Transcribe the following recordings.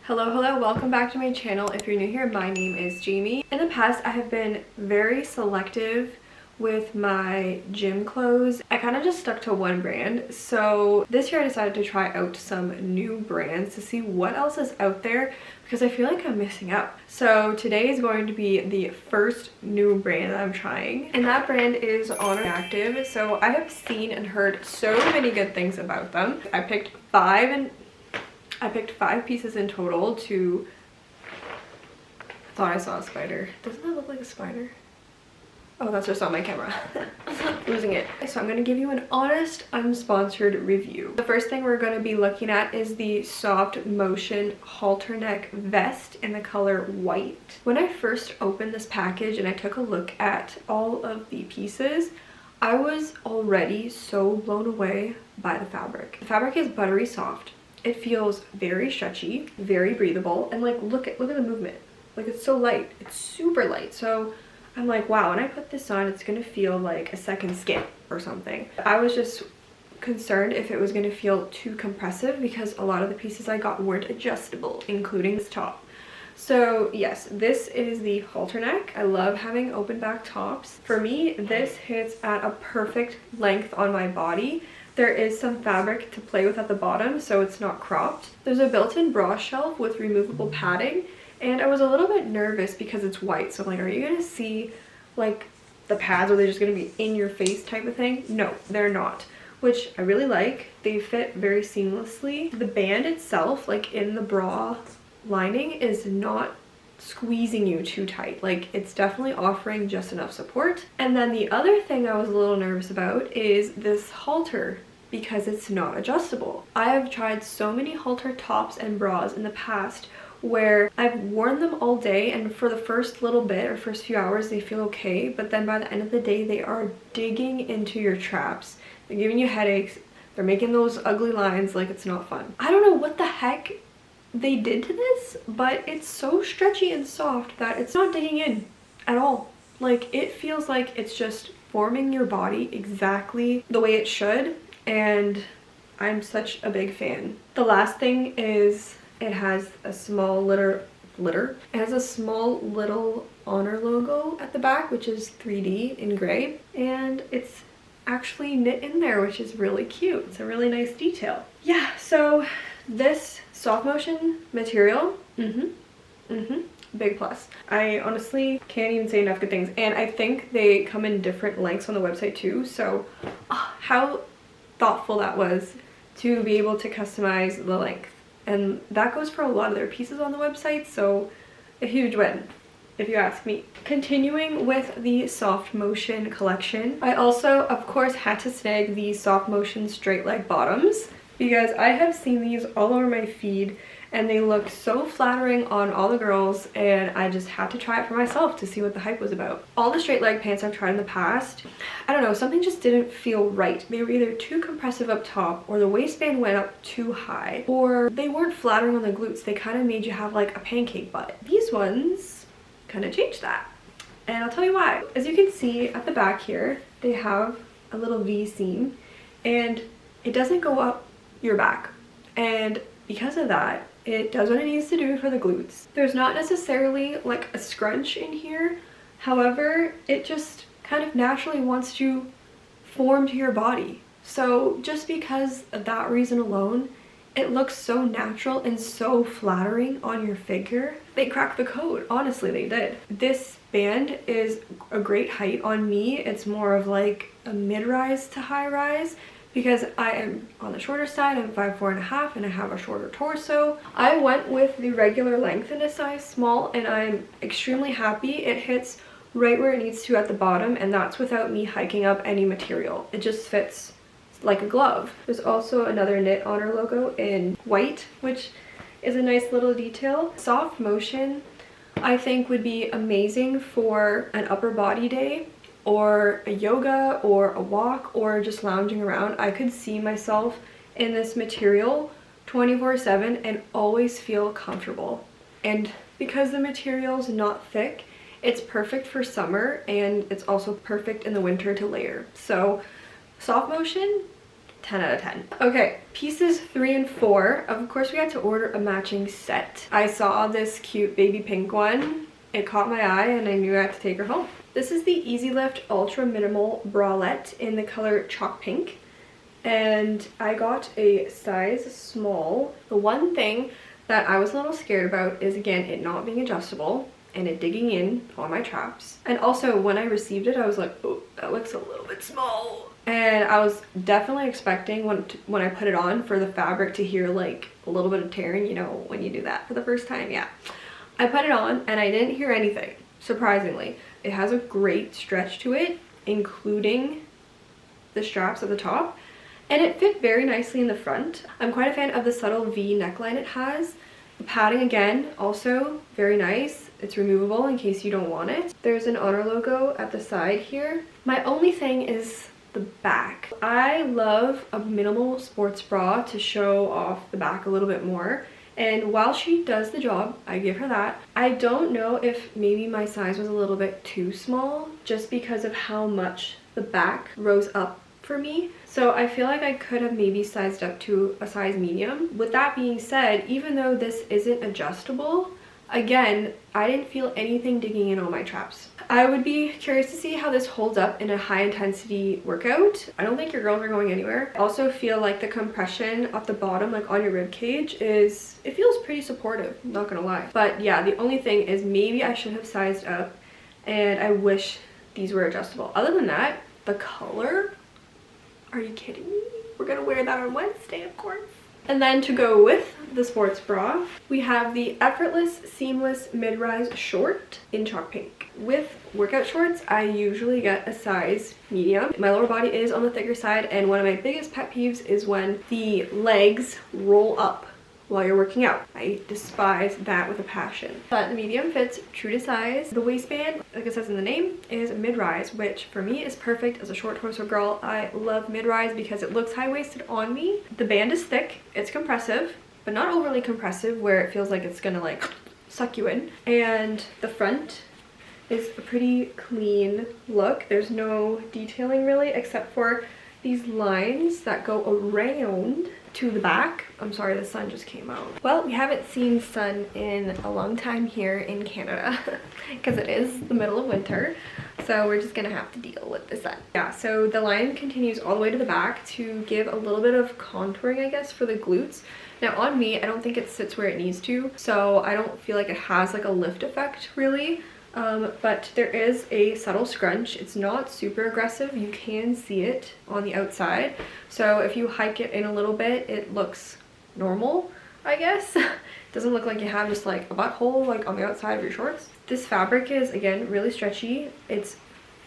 Hello, welcome back to my channel. If you're new here, my name is Jamie. In the past, I have been very selective with my gym clothes. I kind of just stuck to one brand. So this year I decided to try out some new brands to see what else is out there because I feel like I'm missing out. So today is going to be the first new brand that I'm trying, and that brand is Oner Active. So I have seen and heard so many good things about them. I picked five pieces in total to... I thought I saw a spider. Doesn't that look like a spider? Oh, that's just on my camera. Losing it. So I'm going to give you an honest, unsponsored review. The first thing we're going to be looking at is the SoftMotion halter neck vest in the color white. When I first opened this package and I took a look at all of the pieces, I was already so blown away by the fabric. The fabric is buttery soft. It feels very stretchy, very breathable, and like look at the movement. Like it's so light. It's super light. So I'm like, wow, when I put this on, it's gonna feel like a second skin or something. I was just concerned if it was gonna feel too compressive because a lot of the pieces I got weren't adjustable, including this top. So yes, this is the halter neck. I love having open back tops. For me, this hits at a perfect length on my body. There is some fabric to play with at the bottom, so it's not cropped. There's a built-in bra shelf with removable padding, and I was a little bit nervous because it's white. So I'm like, are you gonna see like the pads? Are they just gonna be in your face type of thing? No, they're not, which I really like. They fit very seamlessly. The band itself, like in the bra lining, is not squeezing you too tight. Like it's definitely offering just enough support. And then the other thing I was a little nervous about is this halter, because it's not adjustable. I have tried so many halter tops and bras in the past where I've worn them all day, and for the first little bit or first few hours they feel okay, but then by the end of the day they are digging into your traps. They're giving you headaches. They're making those ugly lines. Like it's not fun. I don't know what the heck they did to this, but it's so stretchy and soft that it's not digging in at all. Like it feels like it's just forming your body exactly the way it should, and I'm such a big fan. The last thing is it has a small it has a small little Oner logo at the back, which is 3D in gray, and it's actually knit in there, which is really cute. It's a really nice detail. Yeah, so this SoftMotion material, big plus. I honestly can't even say enough good things, and I think they come in different lengths on the website too, so how thoughtful that was to be able to customize the length. And that goes for a lot of their pieces on the website, so a huge win, if you ask me. Continuing with the SoftMotion collection, I also, of course, had to snag the SoftMotion straight leg bottoms because I have seen these all over my feed and they look so flattering on all the girls, and I just had to try it for myself to see what the hype was about. All the straight leg pants I've tried in the past, I don't know, something just didn't feel right. They were either too compressive up top, or the waistband went up too high, or they weren't flattering on the glutes. They kind of made you have like a pancake butt. These ones kind of changed that, and I'll tell you why. As you can see at the back here, they have a little V seam, and it doesn't go up your back, and because of that, it does what it needs to do for the glutes. There's not necessarily like a scrunch in here, however, it just kind of naturally wants to form to your body. So just because of that reason alone, it looks so natural and so flattering on your figure. They cracked the code, honestly, they did. This band is a great height on me. It's more of like a mid-rise to high-rise, because I am on the shorter side. I'm 5'4.5" and I have a shorter torso. I went with the regular length in a size small, and I'm extremely happy. It hits right where it needs to at the bottom, and that's without me hiking up any material. It just fits like a glove. There's also another knit Oner logo in white, which is a nice little detail. SoftMotion, I think, would be amazing for an upper body day, or a yoga, or a walk, or just lounging around. I could see myself in this material 24/7 and always feel comfortable. And because the material's not thick, it's perfect for summer, and it's also perfect in the winter to layer. So SoftMotion, 10 out of 10. Okay, pieces 3 and 4. Of course, we had to order a matching set. I saw this cute baby pink one. It caught my eye and I knew I had to take her home. This is the EasyLift Ultra Minimal Bralette in the color Chalk Pink. And I got a size small. The one thing that I was a little scared about is, again, it not being adjustable and it digging in on my traps. And also, when I received it, I was like, oh, that looks a little bit small. And I was definitely expecting when I put it on for the fabric to hear like a little bit of tearing, you know, when you do that for the first time. Yeah, I put it on and I didn't hear anything, surprisingly. It has a great stretch to it, including the straps at the top. And it fit very nicely in the front. I'm quite a fan of the subtle V neckline it has. The padding, again, also very nice. It's removable in case you don't want it. There's an Oner logo at the side here. My only thing is the back. I love a minimal sports bra to show off the back a little bit more. And while she does the job, I give her that. I don't know if maybe my size was a little bit too small just because of how much the back rose up for me. So I feel like I could have maybe sized up to a size medium. With that being said, even though this isn't adjustable, again, I didn't feel anything digging in on my traps. I would be curious to see how this holds up in a high intensity workout. I don't think your girls are going anywhere. I also feel like the compression at the bottom, like on your rib cage, it feels pretty supportive, not gonna lie. But yeah, the only thing is maybe I should have sized up and I wish these were adjustable. Other than that, the color, are you kidding me? We're gonna wear that on Wednesday, of course. And then to go with the sports bra, we have the Effortless Seamless Mid-Rise Short in Chalk Pink. With workout shorts, I usually get a size medium. My lower body is on the thicker side, and one of my biggest pet peeves is when the legs roll up while you're working out. I despise that with a passion. But the medium fits true to size. The waistband, like it says in the name, is mid-rise, which for me is perfect as a short torso girl. I love mid-rise because it looks high-waisted on me. The band is thick, it's compressive, but not overly compressive where it feels like it's gonna like suck you in. And the front is a pretty clean look. There's no detailing really except for these lines that go around to the back. I'm sorry, the sun just came out. Well, we haven't seen sun in a long time here in Canada because it is the middle of winter. So we're just gonna have to deal with the sun. Yeah, so the line continues all the way to the back to give a little bit of contouring, I guess, for the glutes. Now on me, I don't think it sits where it needs to, so I don't feel like it has like a lift effect really. But there is a subtle scrunch. It's not super aggressive. You can see it on the outside. So if you hike it in a little bit, it looks normal, I guess. It doesn't look like you have just like a butthole like on the outside of your shorts. This fabric is, again, really stretchy. It's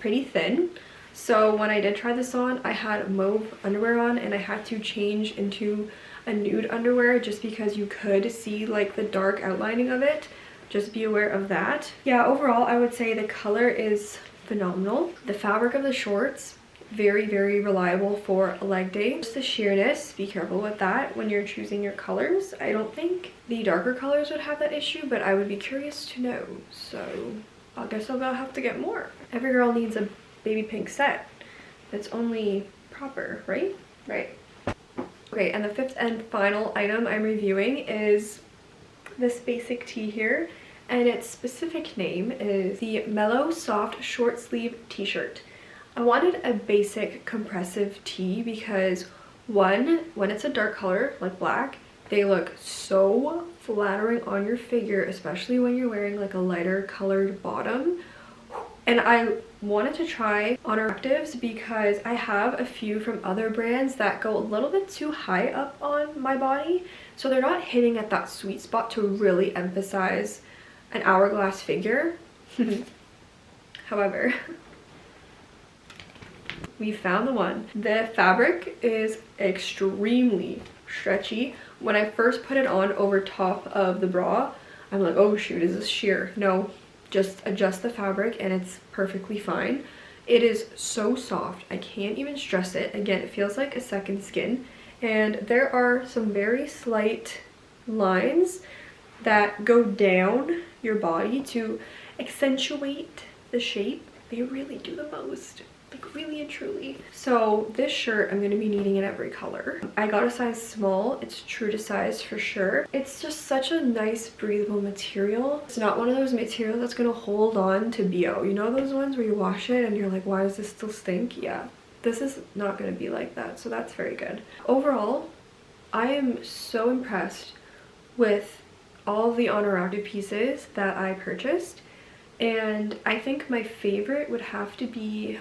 pretty thin. So when I did try this on, I had mauve underwear on and I had to change into a nude underwear just because you could see like the dark outlining of it. Just be aware of that. Yeah, overall, I would say the color is phenomenal. The fabric of the shorts, very, very reliable for a leg day. Just the sheerness, be careful with that when you're choosing your colors. I don't think the darker colors would have that issue, but I would be curious to know. So I guess I'll have to get more. Every girl needs a baby pink set. That's only proper, right? Right. Okay, and the fifth and final item I'm reviewing is this basic tee here, and its specific name is the Mellow Soft Short Sleeve T-shirt. I wanted a basic compressive tee because one, when it's a dark color like black, they look so flattering on your figure, especially when you're wearing like a lighter colored bottom. And I wanted to try Oner Actives because I have a few from other brands that go a little bit too high up on my body. So they're not hitting at that sweet spot to really emphasize an hourglass figure. However, we found the one. The fabric is extremely stretchy. When I first put it on over top of the bra, I'm like, oh shoot, is this sheer? No. Just adjust the fabric and it's perfectly fine. It is so soft. I can't even stress it. Again, it feels like a second skin. And there are some very slight lines that go down your body to accentuate the shape. They really do the most. like really and truly. So this shirt, I'm going to be needing in every color. I got a size small. It's true to size for sure. It's just such a nice breathable material. It's not one of those materials that's going to hold on to BO. You know those ones where you wash it and you're like, why does this still stink? Yeah, this is not going to be like that, so that's very good. Overall, I am so impressed with all of the Oner Active pieces that I purchased. And I think my favorite would have to be,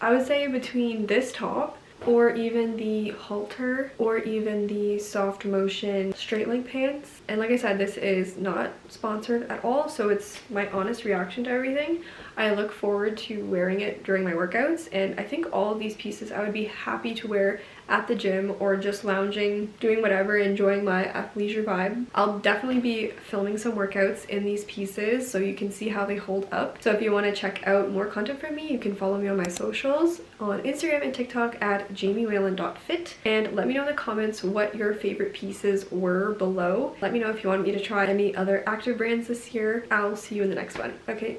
I would say between this top or even the Halter or even the SoftMotion straight leg pants. And like I said, this is not sponsored at all, so it's my honest reaction to everything. I look forward to wearing it during my workouts, and I think all of these pieces I would be happy to wear at the gym or just lounging, doing whatever, enjoying my athleisure vibe. I'll definitely be filming some workouts in these pieces so you can see how they hold up. So if you want to check out more content from me, you can follow me on my socials on Instagram and TikTok at jamiewhalen.fit, and let me know in the comments what your favorite pieces were below. Let me know if you want me to try any other active brands this year. I'll see you in the next one. Okay.